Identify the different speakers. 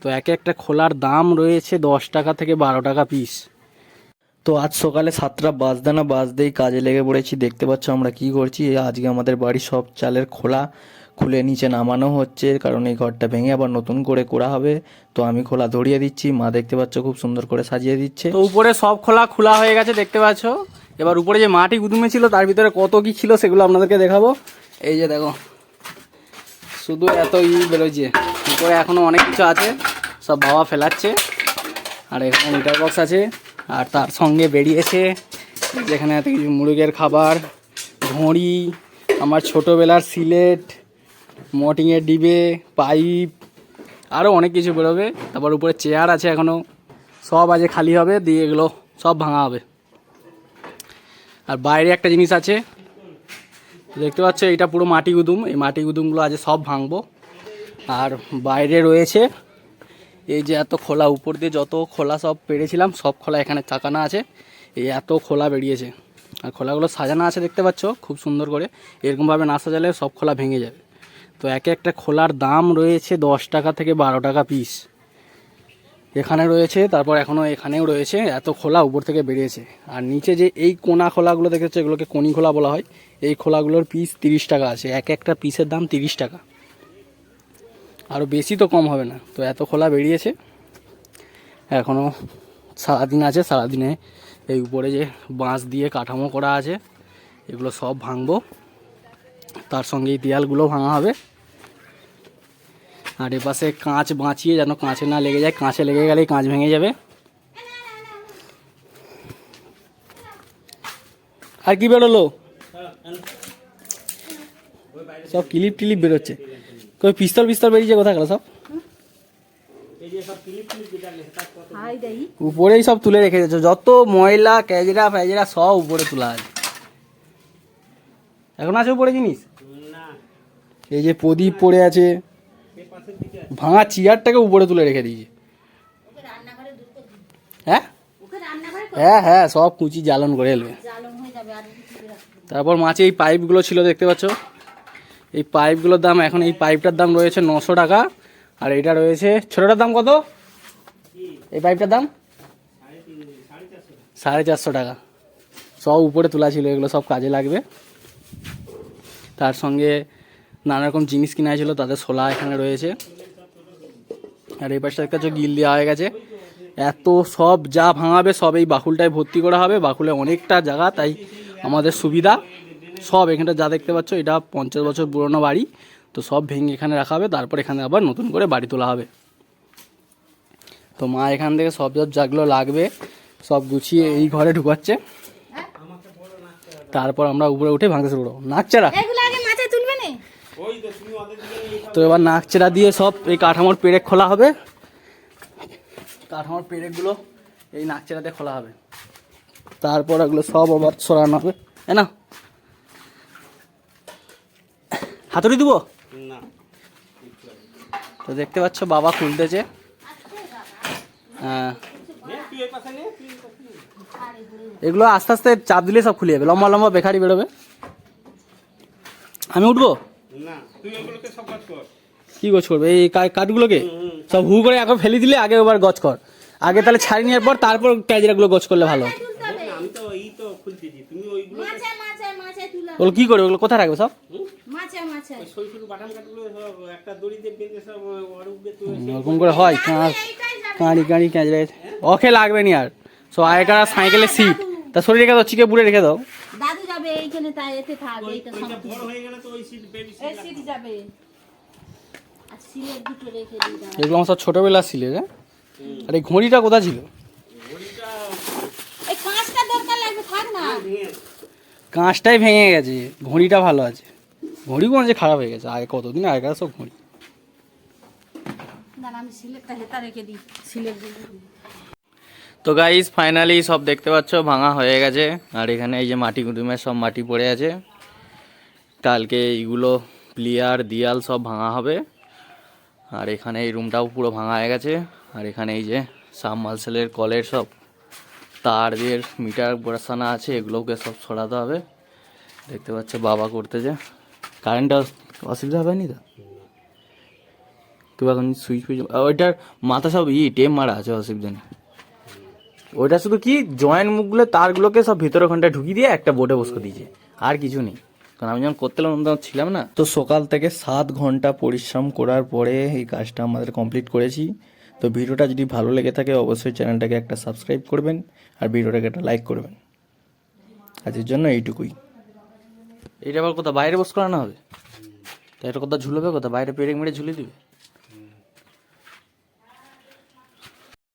Speaker 1: তো এক একটা খোলার দাম রয়েছে 10 টাকা থেকে 12 টাকা পিস। তো আজ সকালে 7টা বাজতে না বাজতেই কাজে লেগে পড়েছি। দেখতে পাচ্ছ আমরা কি করছি। আজকে আমাদের বাড়ির সব চালের খোলা খুলে নিচে নামানো হচ্ছে, কারণ এই ঘরটা ভেঙে আবার নতুন করে করা হবে। তো আমি খোলা ধরিয়ে দিচ্ছি, মা দেখতে পাচ্ছ খুব সুন্দর করে সাজিয়ে দিচ্ছে। তো উপরে সব খোলা খোলা হয়ে গেছে দেখতে পাচ্ছ। এবার উপরে যে মাটি গুদুমে ছিল তার ভিতরে কত কি ছিল সেগুলো আপনাদেরকে দেখাবো। এই যে দেখো, শুধু এত বেরোচ্ছে। উপরে এখনো অনেক কিছু আছে, সব বাবা ফেলাচ্ছে। আর এখানে মিটার বক্স আছে, আর তার সঙ্গে বেরিয়েছে যেখানে এত কিছু মুরগের খাবার, ঘড়ি, আমার ছোটোবেলার সিলেট, মটিংয়ের ডিবে, পাইপ, আরও অনেক কিছু বেরোবে। তারপর উপরে চেয়ার আছে এখনও, সব আজ খালি হবে, দিয়ে এগুলো সব ভাঙা হবে। আর বাইরে একটা জিনিস আছে দেখতে পাচ্ছ, এটা পুরো মাটি গুদুম। এই মাটি গুদুমগুলো আজ সব ভাঙবো। আর বাইরে রয়েছে এই যে এত খোলা, উপর দিয়ে যত খোলা সব পেরেছিলাম সব খোলা এখানে চাকানা আছে। এই এত খোলা বেরিয়েছে, আর খোলাগুলো সাজানো আছে দেখতে পাচ্ছ খুব সুন্দর করে। এরকমভাবে না সাজালে সব খোলা ভেঙে যাবে। তো এক একটা খোলার দাম রয়েছে 10 টাকা থেকে 12 টাকা পিস। এখানে রয়েছে, তারপর এখনও এখানেও রয়েছে। এত খোলা উপর থেকে বেরিয়েছে। আর নিচে যে এই কোনা খোলাগুলো দেখেছো, এগুলোকে কোনি খোলা বলা হয়। এই খোলাগুলোর পিস 30 টাকা আছে, এক একটা পিসের দাম 30 টাকা। আরও বেশি তো কম হবে না। তো এত খোলা বেরিয়েছে, এখনও সারাদিন আছে। সারাদিনে এই উপরে যে বাঁশ দিয়ে কাঠামো করা আছে এগুলো সব ভাঙবো, তার সঙ্গে এই দেয়ালগুলো ভাঙা হবে। আর এপাশে কাঁচ বাঁচিয়ে যেন কাঁচে না লেগে যায়, কাঁচে লেগে গেলেই কাঁচ ভেঙে যাবে। আর কি বেরোলো, সব ক্লিপ টিলিপ বেরোচ্ছে। কই পিস্তল পিস্তল বেরিয়েছে, কোথায় গেল সব? উপরেই সব তুলে রেখে দিয়েছো, যত ময়লা ক্যাজরা ফ্যাজরা সব উপরে তোলা আছে। এখন আছে উপরে জিনিস, এই যে প্রদীপ পড়ে আছে, ভাঙা চেয়ারটাকে উপরে তুলে রেখে দিয়েছে। হ্যাঁ হ্যাঁ হ্যাঁ, সব কুচি জ্বালন করে এলবে। তারপর মাছে এই পাইপগুলো ছিল দেখতে পাচ্ছ, এই পাইপগুলোর দাম এখন, এই পাইপটার দাম রয়েছে 900 টাকা। আর এটা রয়েছে ছোটোটার দাম কত? এই পাইপটার দাম 450 টাকা। সব উপরে তোলা ছিল, এগুলো সব কাজে লাগবে। তার সঙ্গে নানা রকম জিনিস কিনা ছিল, তাদের শোলা এখানে রয়েছে। আর এই পাশটা একটা গিল দেওয়া হয়ে গেছে। এত সব যা ভাঙাবে সব এই বাকুলটায় ভর্তি করা হবে। বাকুলে অনেকটা জায়গা, তাই আমাদের সুবিধা। সব এখানটা যা দেখতে পাচ্ছ, এটা 50 বছর পুরনো বাড়ি। তো সব ভেঙে এখানে রাখা হবে, তারপর এখানে আবার নতুন করে বাড়ি তোলা হবে। তো মা এখান থেকে সব যাগুলো লাগবে সব গুছিয়ে এই ঘরে ঢুকাচ্ছে। তারপর আমরা উপরে উঠে ভাঙতে শুরু করবো। নাকচারা তো এবার নাকচারা দিয়ে সব এই কাঠামোর পেরেক খোলা হবে। কাঠামোর পেরেকগুলো এই নাকচারাতে খোলা হবে, তারপর এগুলো সব আবার সরানো হবে। না হাতুড়ি দিব না। তো দেখতে পাচ্ছ বাবা খুলতেছে। হ্যাঁ, এগুলো আস্তে আস্তে চাপ দিলে সব খুলে যাবে, লম্বা লম্বা বেকারি বেরোবে। আমি উঠবো কি গছ করবে? এই কাঠগুলোকে সব হু করে এখন ফেলে দিলে আগে এবার গছ কর। আগে তাহলে ছাড়ি নেওয়ার পর তারপর ক্যাজরাগুলো গছ করলে ভালো। ওগুলো কি করে, ওগুলো কোথায় রাখবে সব? ওরকম করে হয় কাঁড়ি কাঁড়ি ক্যাজরা ওকে লাগবে নি। আর সব আগেকার সাইকেলের সিট, তা সরে রেখে দাও, চিকে পুড়ে রেখে দাও। দাদু যাবে এইখানে, তাই এতে থাকবে। এইটা বড় হয়ে গেলে তো ওই সিট বেবি সিট যাবে। আর সিলেট দুটো রেখে দিই। এগুলো আমার সব ছোটবেলার সিলেট। হ্যাঁ, আর এই ঘড়িটা কোথায় ছিল? ঘড়িটা এই কাঁচটা দরকার লাগবে, থাক না। কাঁচটাই ভেঙে গেছে, ঘড়িটা ভালো আছে। ঘড়ি কোন যে খারাপ হয়ে গেছে, আগে কতদিন আগেকার সব ঘড়ি। না আমি সিলেটটা হেতা রেখে দিই, সিলেট। তো গাইস ফাইনালি সব দেখতে পাচ্ছ ভাঙা হয়ে গেছে। আর এখানে এই যে মাটি গুদুমের সব মাটি পড়ে আছে। কালকে এইগুলো প্লিয়ার দিয়াল সব ভাঙা হবে। আর এখানে এই রুমটাও পুরো ভাঙা হয়ে গেছে। আর এখানে এই যে সাবমার্সিবলের কলের সব তার দিয়ে মিটার বসানো আছে, এগুলোকে সব সরাতে হবে। দেখতে পাচ্ছ বাবা করতেছে। কারেন্টটা অসুবিধা হয়নি তো? তো এখন সুইচ ফুইচ ওইটার মাথা সব টেপ মারা আছে, অসুবিধা নেই। ওইটা শুধু কি জয়েন্ট মুখগুলো তারগুলোকে সব ভিতরে ওখানটায় ঢুকিয়ে দিয়ে একটা বোর্ডে বসকে দিয়েছে, আর কিছু নেই। কারণ আমি যখন করতে তখন ছিলাম না। তো সকাল থেকে 7 ঘন্টা পরিশ্রম করার পরে এই কাজটা আমাদের কমপ্লিট করেছি। তো ভিডিওটা যদি ভালো লেগে থাকে অবশ্যই চ্যানেলটাকে একটা সাবস্ক্রাইব করবেন আর ভিডিওটাকে একটা লাইক করবেন। আজকের জন্য এইটুকুই। এইটা আবার কোথাও বাইরে বস করানো হবে? তো এটা কোথাও ঝুলবে, কোথাও বাইরে পেরেক মেরে ঝুলে দিবে?